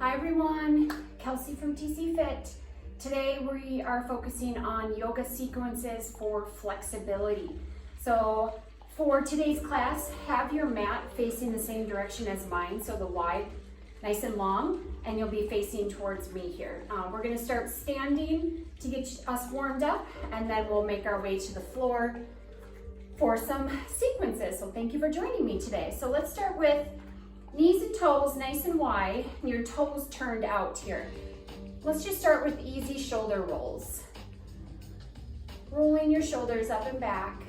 Hi everyone, Kelsey from TC Fit. Today we are focusing on yoga sequences for flexibility. So for today's class, have your mat facing the same direction as mine, so the wide, nice and long, and you'll be facing towards me here. We're gonna start standing to get us warmed up, and then we'll make our way to the floor for some sequences. So thank you for joining me today. So let's start with knees and toes nice and wide, and your toes turned out here. Let's just start with easy shoulder rolls. Rolling your shoulders up and back.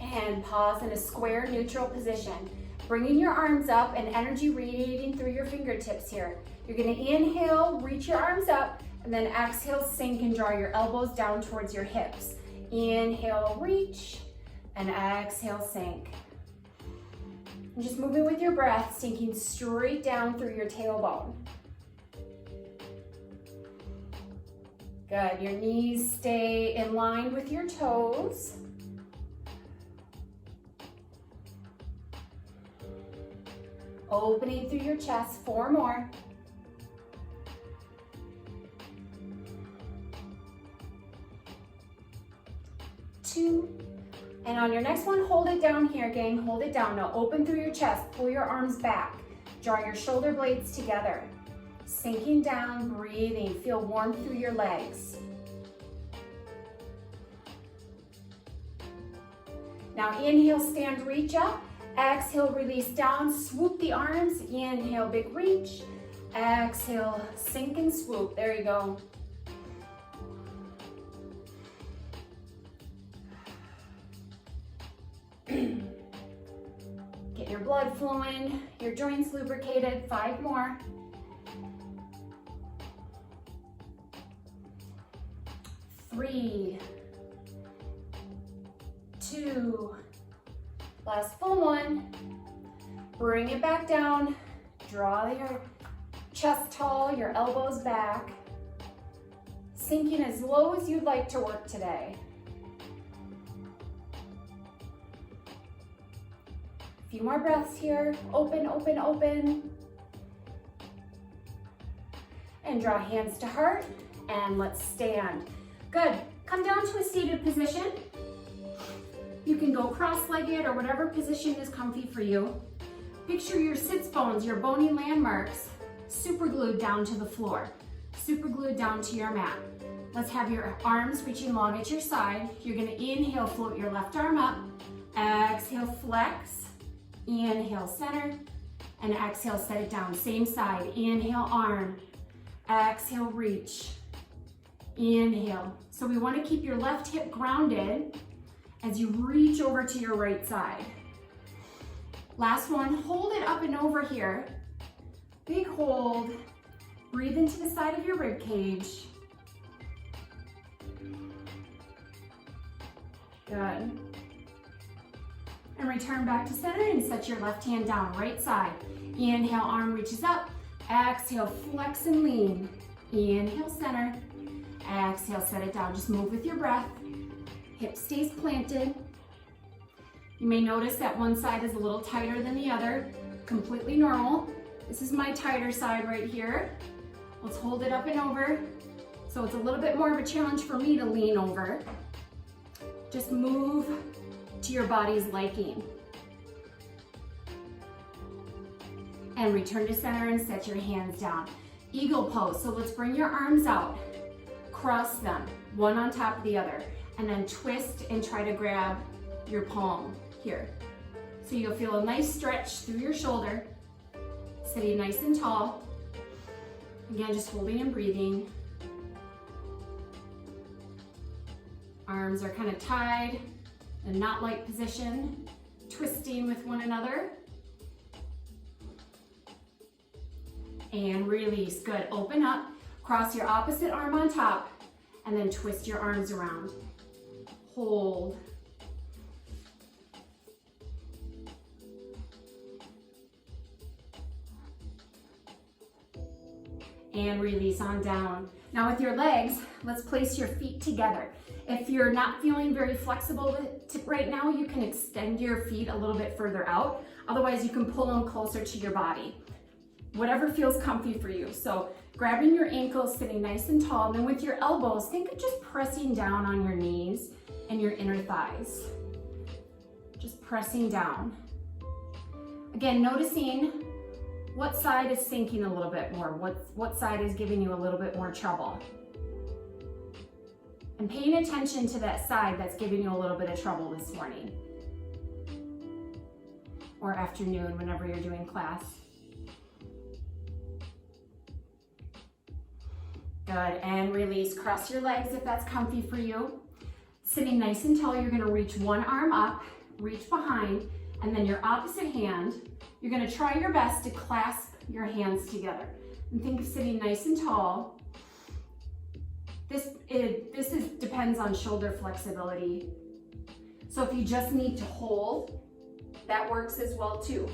And pause in a square neutral position. Bringing your arms up and energy radiating through your fingertips here. You're gonna inhale, reach your arms up, and then exhale, sink and draw your elbows down towards your hips. Inhale, reach, and exhale, sink. And just moving with your breath, sinking straight down through your tailbone. Good, your knees stay in line with your toes. Opening through your chest, 4 more. Two. And on your next one, hold it down here, gang. Hold it down. Now open through your chest, pull your arms back. Draw your shoulder blades together. Sinking down, breathing. Feel warmth through your legs. Now inhale, stand, reach up. Exhale, release down, swoop the arms. Inhale, big reach. Exhale, sink and swoop. There you go. Get your blood flowing, your joints lubricated. 5 more. 3, 2, last full one. Bring it back down. Draw your chest tall, your elbows back. Sinking as low as you'd like to work today. A few more breaths here. Open, open, open. And draw hands to heart, and let's stand. Good. Come down to a seated position. You can go cross-legged or whatever position is comfy for you. Picture your sits bones, your bony landmarks, super glued down to the floor, super glued down to your mat. Let's have your arms reaching long at your side. You're gonna inhale, float your left arm up. Exhale, flex. Inhale, center, and exhale, set it down. Same side. Inhale, arm. Exhale, reach. Inhale. So we want to keep your left hip grounded as you reach over to your right side. Last one, hold it up and over here. Big hold. Breathe into the side of your rib cage. Good. And return back to center and set your left hand down, right side. Inhale, arm reaches up. Exhale, flex and lean. Inhale, center. Exhale, set it down. Just move with your breath. Hip stays planted. You may notice that one side is a little tighter than the other. Completely normal. This is my tighter side right here. Let's hold it up and over. So it's a little bit more of a challenge for me to lean over. Just move to your body's liking. And return to center and set your hands down. Eagle pose, so let's bring your arms out. Cross them, one on top of the other, and then twist and try to grab your palm here. So you'll feel a nice stretch through your shoulder, sitting nice and tall. Again, just holding and breathing. Arms are kind of tied. A knot-like position, twisting with one another. And release, good. Open up, cross your opposite arm on top, and then twist your arms around. Hold. And release on down. Now with your legs, let's place your feet together. If you're not feeling very flexible right now, you can extend your feet a little bit further out. Otherwise, you can pull them closer to your body. Whatever feels comfy for you. So grabbing your ankles, sitting nice and tall, and then with your elbows, think of just pressing down on your knees and your inner thighs. Just pressing down. Again, noticing what side is sinking a little bit more, what side is giving you a little bit more trouble. And paying attention to that side that's giving you a little bit of trouble this morning or afternoon, whenever you're doing class. Good, and release. Cross your legs if that's comfy for you. Sitting nice and tall, you're gonna reach one arm up, reach behind, and then your opposite hand, you're gonna try your best to clasp your hands together. And think of sitting nice and tall. This depends on shoulder flexibility. So if you just need to hold, that works as well too.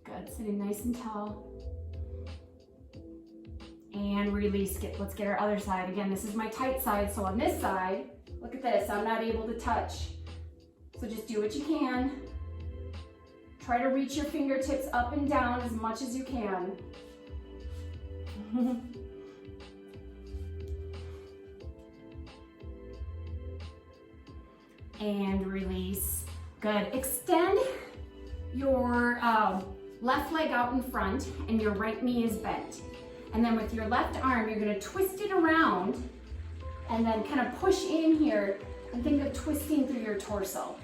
Good, sitting nice and tall. And release, let's get our other side. Again, this is my tight side, so on this side, look at this, I'm not able to touch. So just do what you can. Try to reach your fingertips up and down as much as you can. And release. Good. Extend your left leg out in front and your right knee is bent. And then with your left arm, you're gonna twist it around and then kind of push in here and think of twisting through your torso.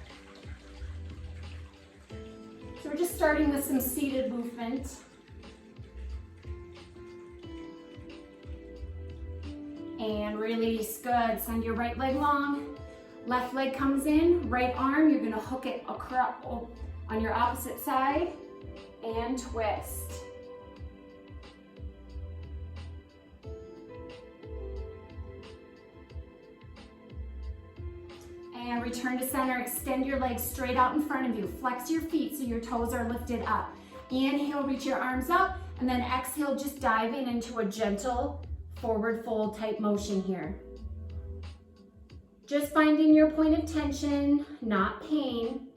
So we're just starting with some seated movement. And release. Good. Send your right leg long. Left leg comes in, right arm, you're gonna hook it across on your opposite side and twist. And return to center, extend your legs straight out in front of you. Flex your feet so your toes are lifted up. Inhale, reach your arms up, and then exhale, just diving into a gentle forward fold type motion here. Just finding your point of tension, not pain.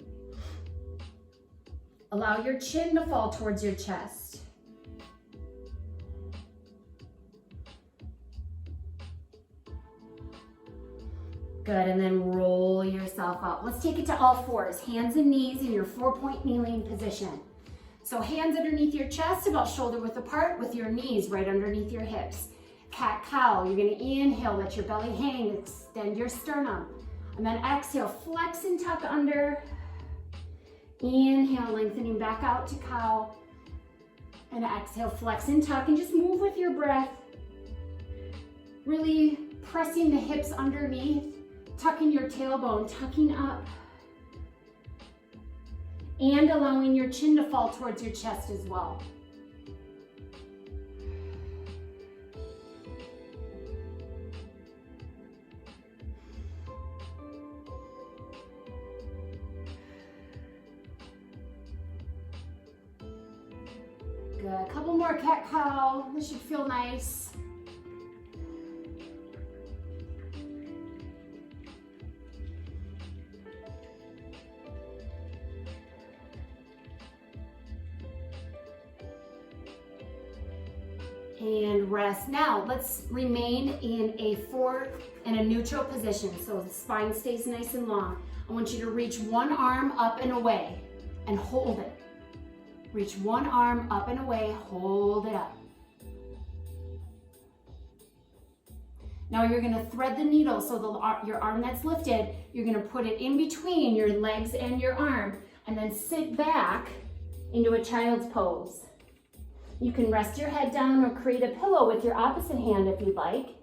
Allow your chin to fall towards your chest. Good, and then roll yourself up. Let's take it to all fours, hands and knees in your 4-point kneeling position. So hands underneath your chest, about shoulder width apart, with your knees right underneath your hips. Cat-cow, you're gonna inhale, let your belly hang, extend your sternum. And then exhale, flex and tuck under. Inhale, lengthening back out to cow. And exhale, flex and tuck, and just move with your breath. Really pressing the hips underneath, tucking your tailbone, tucking up. And allowing your chin to fall towards your chest as well. Good, a couple more cat-cow. This should feel nice. And rest. Now let's remain in a neutral position. So the spine stays nice and long. I want you to reach one arm up and away and hold it. Reach one arm up and away, hold it up. Now you're gonna thread the needle, so your arm that's lifted, you're gonna put it in between your legs and your arm, and then sit back into a child's pose. You can rest your head down or create a pillow with your opposite hand if you'd like.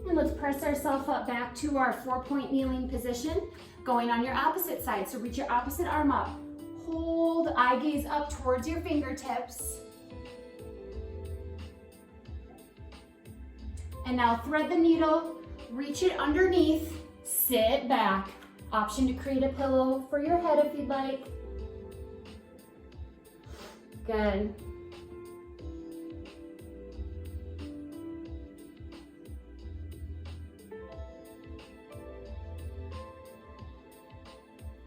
And let's press ourselves up back to our 4-point kneeling position, going on your opposite side. So reach your opposite arm up. Hold, eye gaze up towards your fingertips. And now thread the needle, Reach it underneath, sit back. Option to create a pillow for your head if you'd like. Good.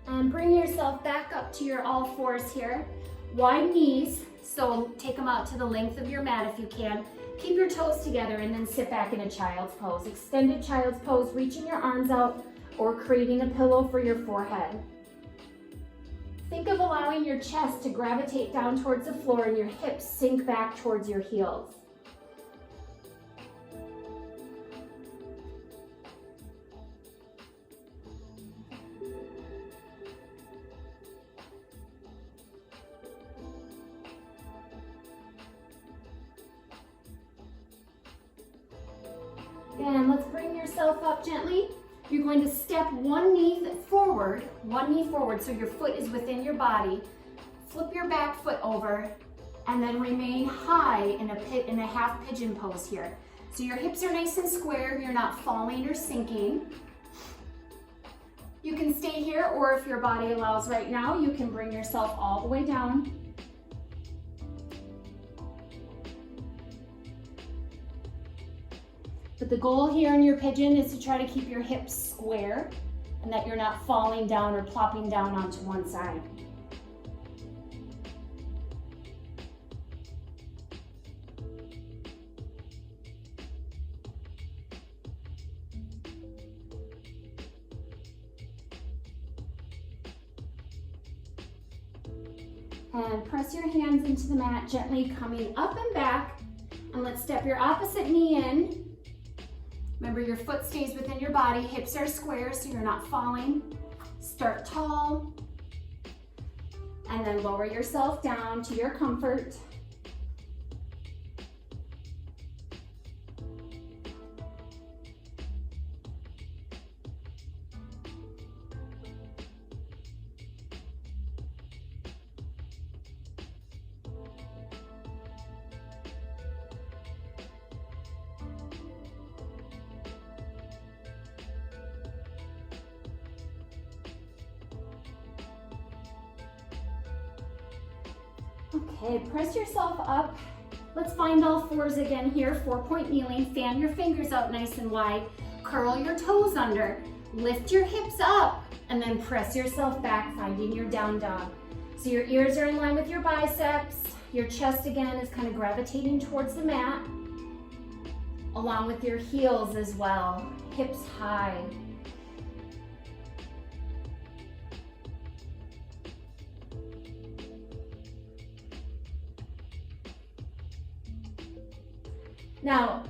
And bring yourself back up to your all fours here. Wide knees, so take them out to the length of your mat if you can. Keep your toes together and then sit back in a child's pose. Extended child's pose, reaching your arms out or creating a pillow for your forehead. Think of allowing your chest to gravitate down towards the floor and your hips sink back towards your heels. And let's bring yourself up gently. You're going to step one knee forward, so your foot is within your body. Flip your back foot over and then remain high in a half pigeon pose here. So your hips are nice and square, you're not falling or sinking. You can stay here, or if your body allows right now, you can bring yourself all the way down. But the goal here in your pigeon is to try to keep your hips square and that you're not falling down or plopping down onto one side. And press your hands into the mat, gently coming up and back. And let's step your opposite knee in. Remember, your foot stays within your body, hips are square so you're not falling. Start tall, and then lower yourself down to your comfort. Okay, press yourself up. Let's find all fours again here. 4-point kneeling. Fan your fingers out nice and wide. Curl your toes under. Lift your hips up and then press yourself back, finding your down dog. So your ears are in line with your biceps. Your chest again is kind of gravitating towards the mat, along with your heels as well. Hips high. Now,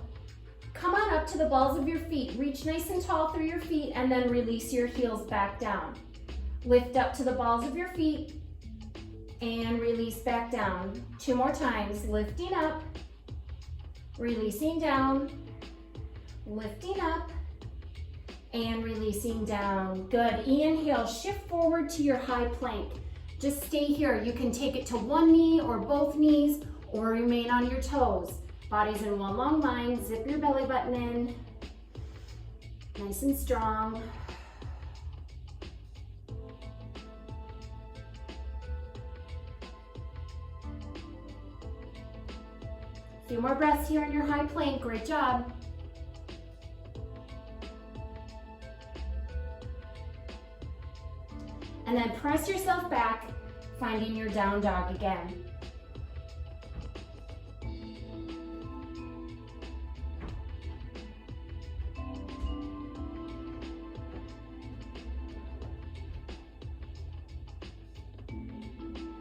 come on up to the balls of your feet. Reach nice and tall through your feet and then release your heels back down. Lift up to the balls of your feet and release back down. 2 more times. Lifting up, releasing down, lifting up, and releasing down. Good. Inhale, shift forward to your high plank. Just stay here. You can take it to one knee or both knees or remain on your toes. Body's in one long line. Zip your belly button in. Nice and strong. A few more breaths here in your high plank. Great job. And then press yourself back, finding your down dog again.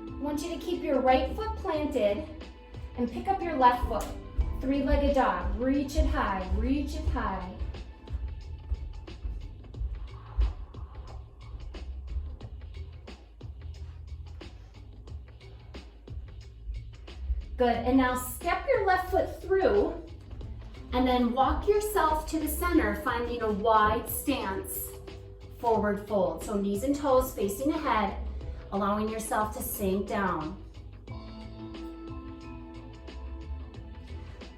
I want you to keep your right foot planted and pick up your left foot. 3-legged dog. Reach it high, reach it high. Good, and now step your left foot through and then walk yourself to the center, finding a wide stance, forward fold. So knees and toes facing ahead, allowing yourself to sink down.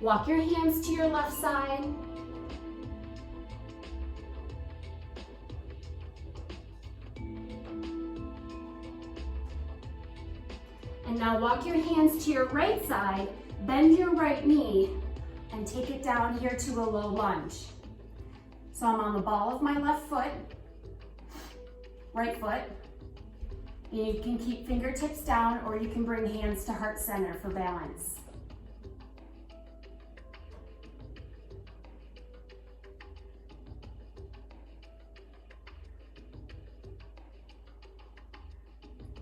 Walk your hands to your left side. And now walk your hands to your right side, bend your right knee, and take it down here to a low lunge. So I'm on the ball of my left foot, right foot. And you can keep fingertips down or you can bring hands to heart center for balance.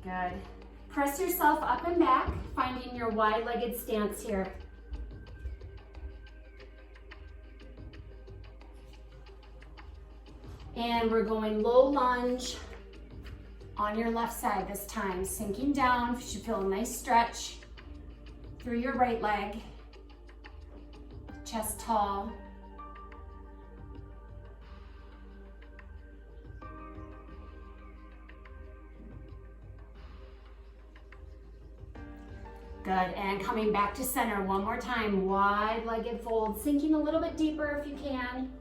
Good. Press yourself up and back, finding your wide-legged stance here. And we're going low lunge on your left side this time, sinking down. You should feel a nice stretch through your right leg, chest tall. Good, and coming back to center one more time, wide-legged fold, sinking a little bit deeper if you can.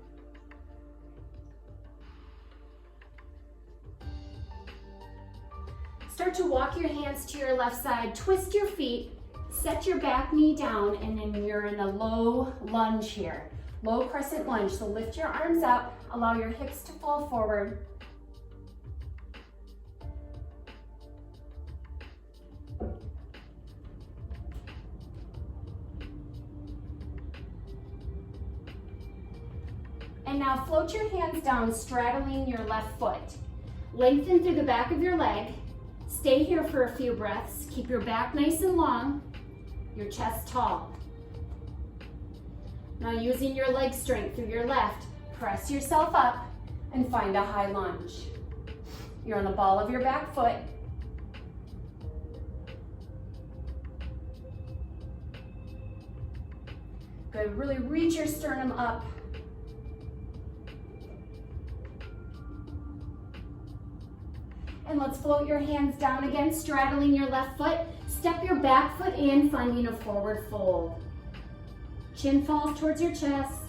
Start to walk your hands to your left side, twist your feet, set your back knee down, and then you're in a low lunge here. Low crescent lunge, so lift your arms up, allow your hips to fall forward. And now float your hands down, straddling your left foot. Lengthen through the back of your leg. Stay here for a few breaths. Keep your back nice and long, your chest tall. Now using your leg strength through your left, press yourself up and find a high lunge. You're on the ball of your back foot. Good, really reach your sternum up. And let's float your hands down again, straddling your left foot. Step your back foot in, finding a forward fold. Chin falls towards your chest.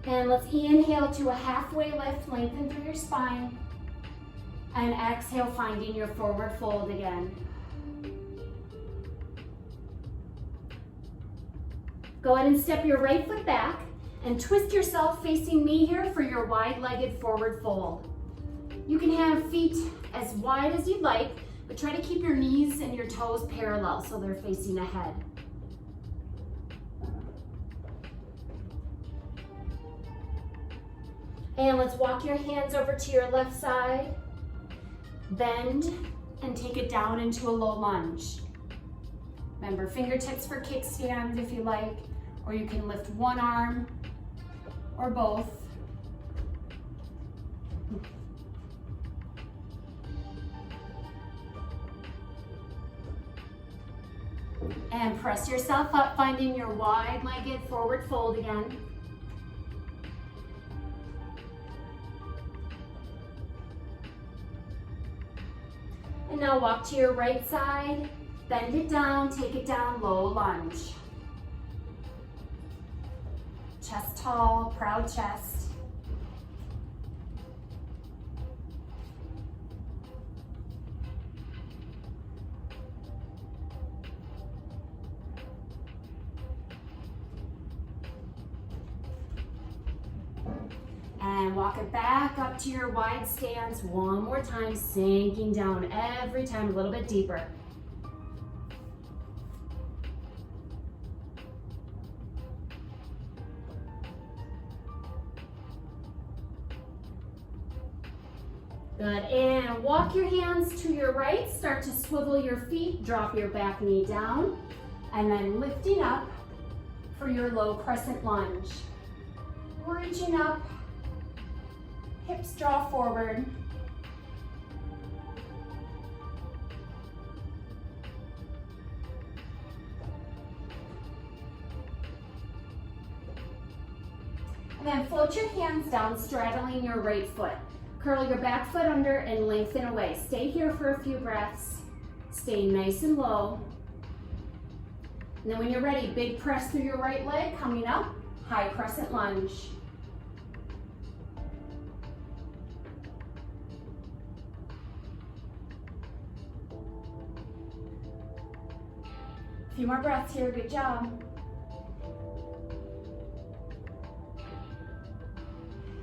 And let's inhale to a halfway lift, lengthen through your spine. And exhale, finding your forward fold again. Go ahead and step your right foot back and twist yourself facing me here for your wide-legged forward fold. You can have feet as wide as you'd like, but try to keep your knees and your toes parallel so they're facing ahead. And let's walk your hands over to your left side, bend, and take it down into a low lunge. Remember, fingertips for kickstand if you like, or you can lift one arm or both. And press yourself up, finding your wide-legged forward fold again. And now walk to your right side. Bend it down, take it down, low lunge. Chest tall, proud chest. And walk it back up to your wide stance one more time, sinking down every time a little bit deeper. Good, and walk your hands to your right, start to swivel your feet, drop your back knee down, and then lifting up for your low crescent lunge. Reaching up, hips draw forward. And then float your hands down, straddling your right foot. Curl your back foot under and lengthen away. Stay here for a few breaths. Stay nice and low. And then when you're ready, big press through your right leg, coming up, high crescent lunge. A few more breaths here, good job.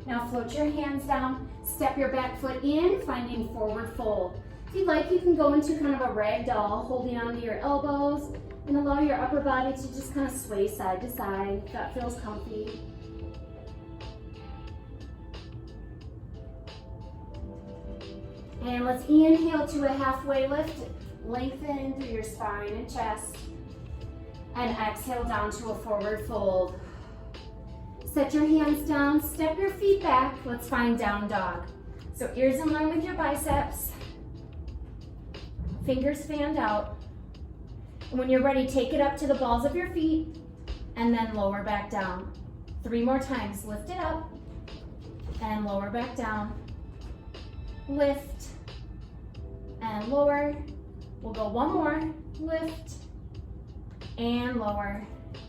Now float your hands down, step your back foot in, finding forward fold. If you'd like, you can go into kind of a rag doll, holding onto your elbows, and allow your upper body to just kind of sway side to side if that feels comfy. And let's inhale to a halfway lift, lengthen through your spine and chest, and exhale down to a forward fold. Set your hands down, step your feet back. Let's find down dog. So ears in line with your biceps, fingers fanned out. And when you're ready, take it up to the balls of your feet and then lower back down. 3 more times, lift it up and lower back down. Lift and lower. We'll go 1 more, lift and lower.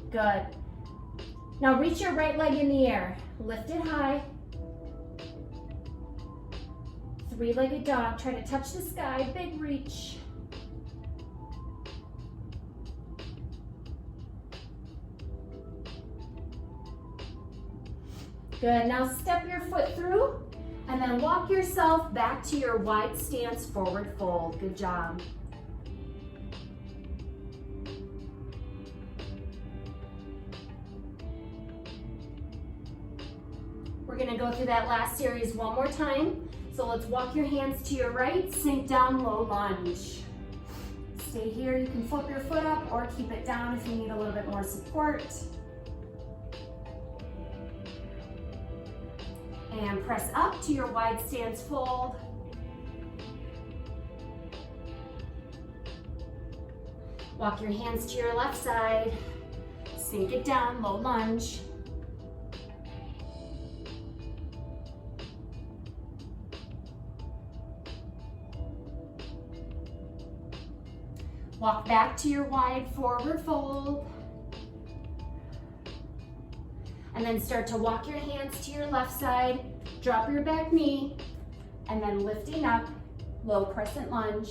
Good. Now reach your right leg in the air, lift it high. 3-legged dog, try to touch the sky, big reach. Good, now step your foot through and then walk yourself back to your wide stance forward fold. Good job. We're gonna go through that last series 1 more time. So let's walk your hands to your right, sink down, low lunge. Stay here, you can flip your foot up or keep it down if you need a little bit more support. And press up to your wide stance fold. Walk your hands to your left side, sink it down, low lunge. Walk back to your wide forward fold. And then start to walk your hands to your left side, drop your back knee, and then lifting up, low crescent lunge.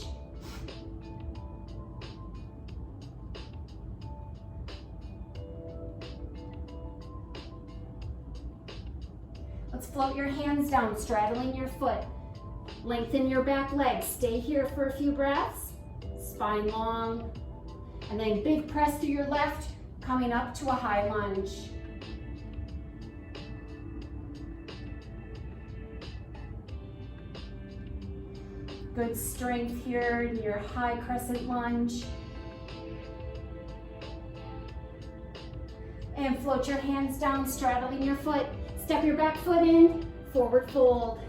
Let's float your hands down, straddling your foot. Lengthen your back leg, stay here for a few breaths. Spine long, and then big press to your left, coming up to a high lunge. Good strength here in your high crescent lunge. And float your hands down, straddling your foot. Step your back foot in, forward fold.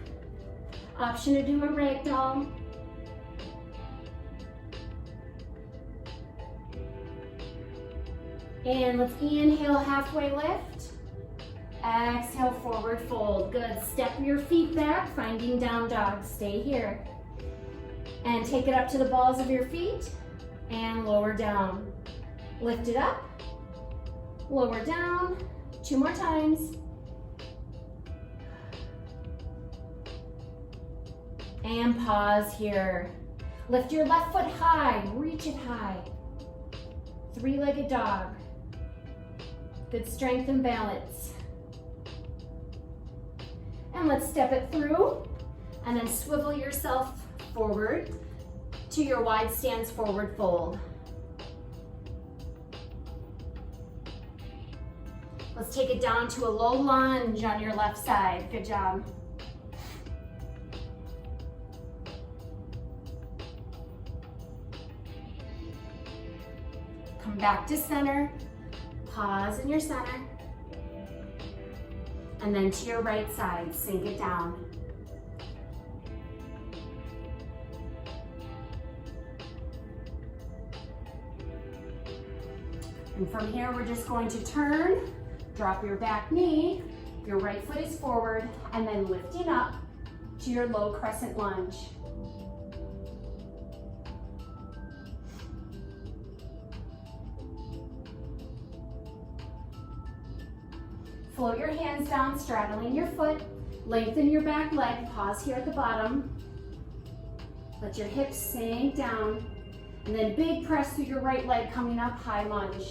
Option to do a ragdoll. And let's inhale, halfway lift. Exhale, forward fold. Good. Step your feet back, finding down dog. Stay here. And take it up to the balls of your feet and lower down. Lift it up, lower down. 2 more times. And pause here. Lift your left foot high, reach it high. 3-legged dog. Good strength and balance. And let's step it through and then swivel yourself forward to your wide stance forward fold. Let's take it down to a low lunge on your left side. Good job. Come back to center. Pause in your center. And then to your right side, sink it down. And from here, we're just going to turn, drop your back knee, your right foot is forward, and then lifting up to your low crescent lunge. Float your hands down, straddling your foot, lengthen your back leg, pause here at the bottom. Let your hips sink down, And then big press through your right leg coming up, high lunge.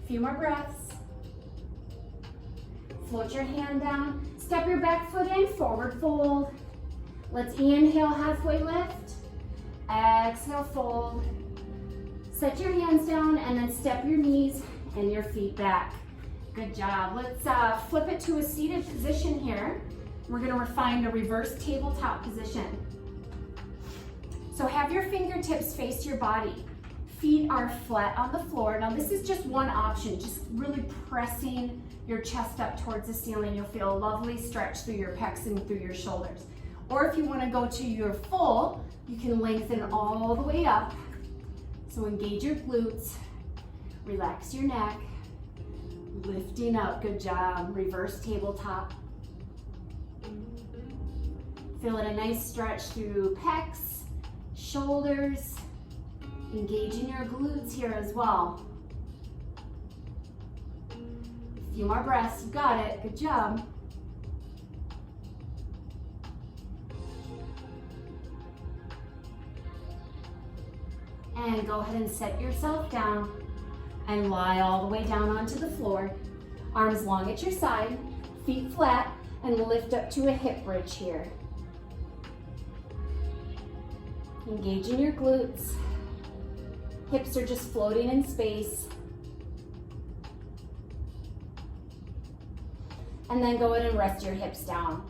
A few more breaths. Float your hand down. Step your back foot in, forward fold. Let's inhale, halfway lift. Exhale, fold. Set your hands down and then step your knees and your feet back. Good job. Let's flip it to a seated position here. We're going to refine a reverse tabletop position. So have your fingertips face your body. Feet are flat on the floor. Now this is just one option, just really pressing your chest up towards the ceiling. You'll feel a lovely stretch through your pecs and through your shoulders. Or if you want to go to your full, you can lengthen all the way up. So engage your glutes, relax your neck, lifting up, good job, reverse tabletop. Feeling a nice stretch through pecs, shoulders, engaging your glutes here as well. A few more breaths, you got it, good job. And go ahead and set yourself down and lie all the way down onto the floor. Arms long at your side, feet flat, and lift up to a hip bridge here. Engaging your glutes. Hips are just floating in space. And then go ahead and rest your hips down.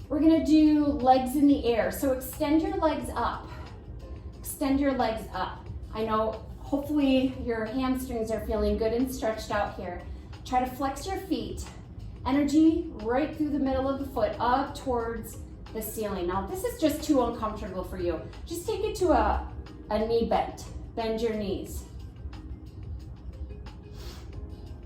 We're gonna do legs in the air. So extend your legs up. Extend your legs up. I know hopefully your hamstrings are feeling good and stretched out here. Try to flex your feet. Energy right through the middle of the foot up towards the ceiling. Now, if this is just too uncomfortable for you, just take it to a knee bend. Bend your knees.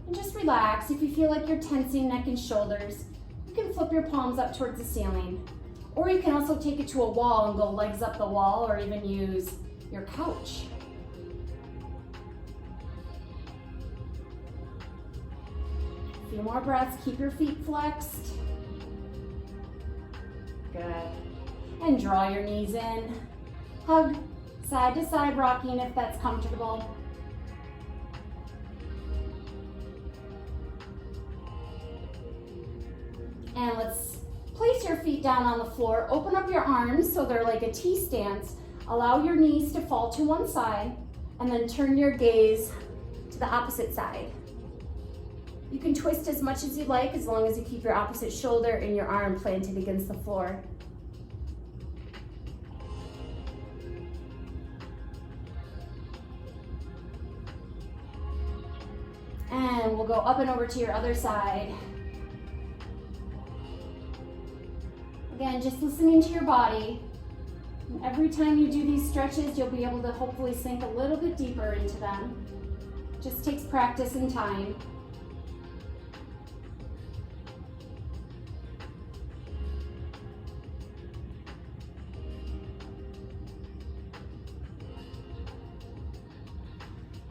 And just relax. If you feel like you're tensing neck and shoulders, you can flip your palms up towards the ceiling. Or you can also take it to a wall and go legs up the wall, or even use your couch. A few more breaths, keep your feet flexed. Good. And draw your knees in. Hug side to side rocking if that's comfortable. And let's place your feet down on the floor. Open up your arms so they're like a T stance. Allow your knees to fall to one side and then turn your gaze to the opposite side. You can twist as much as you like as long as you keep your opposite shoulder and your arm planted against the floor. And we'll go up and over to your other side. Again, just listening to your body. And every time you do these stretches, you'll be able to hopefully sink a little bit deeper into them. Just takes practice and time.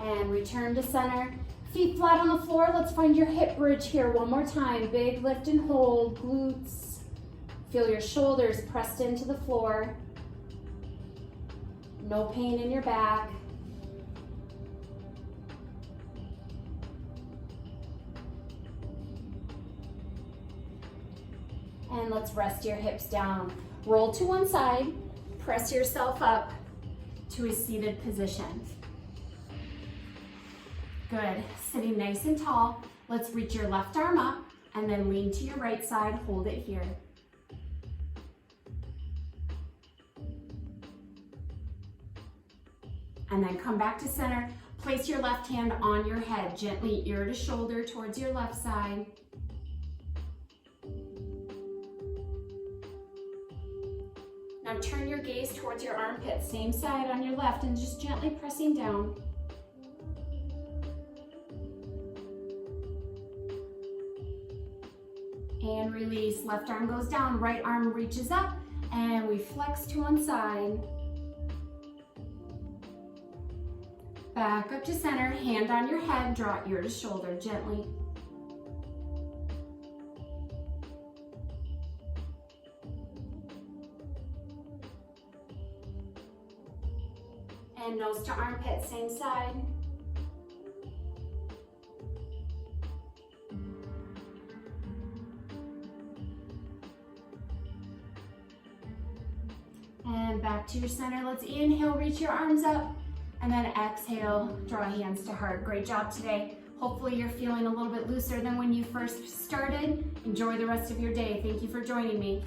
And return to center. Feet flat on the floor. Let's find your hip bridge here one more time. Big lift and hold, glutes. Feel your shoulders pressed into the floor. No pain in your back. And let's rest your hips down. Roll to one side. Press yourself up to a seated position. Good. Sitting nice and tall. Let's reach your left arm up and then lean to your right side. Hold it here. And then come back to center. Place your left hand on your head, gently ear to shoulder towards your left side. Now turn your gaze towards your armpit, same side on your left, and just gently pressing down. And release, left arm goes down, right arm reaches up, and we flex to one side. Back up to center, hand on your head, draw ear to shoulder gently. And nose to armpit, same side. And back to your center. Let's inhale, reach your arms up, and then exhale, draw hands to heart. Great job today. Hopefully you're feeling a little bit looser than when you first started. Enjoy the rest of your day. Thank you for joining me.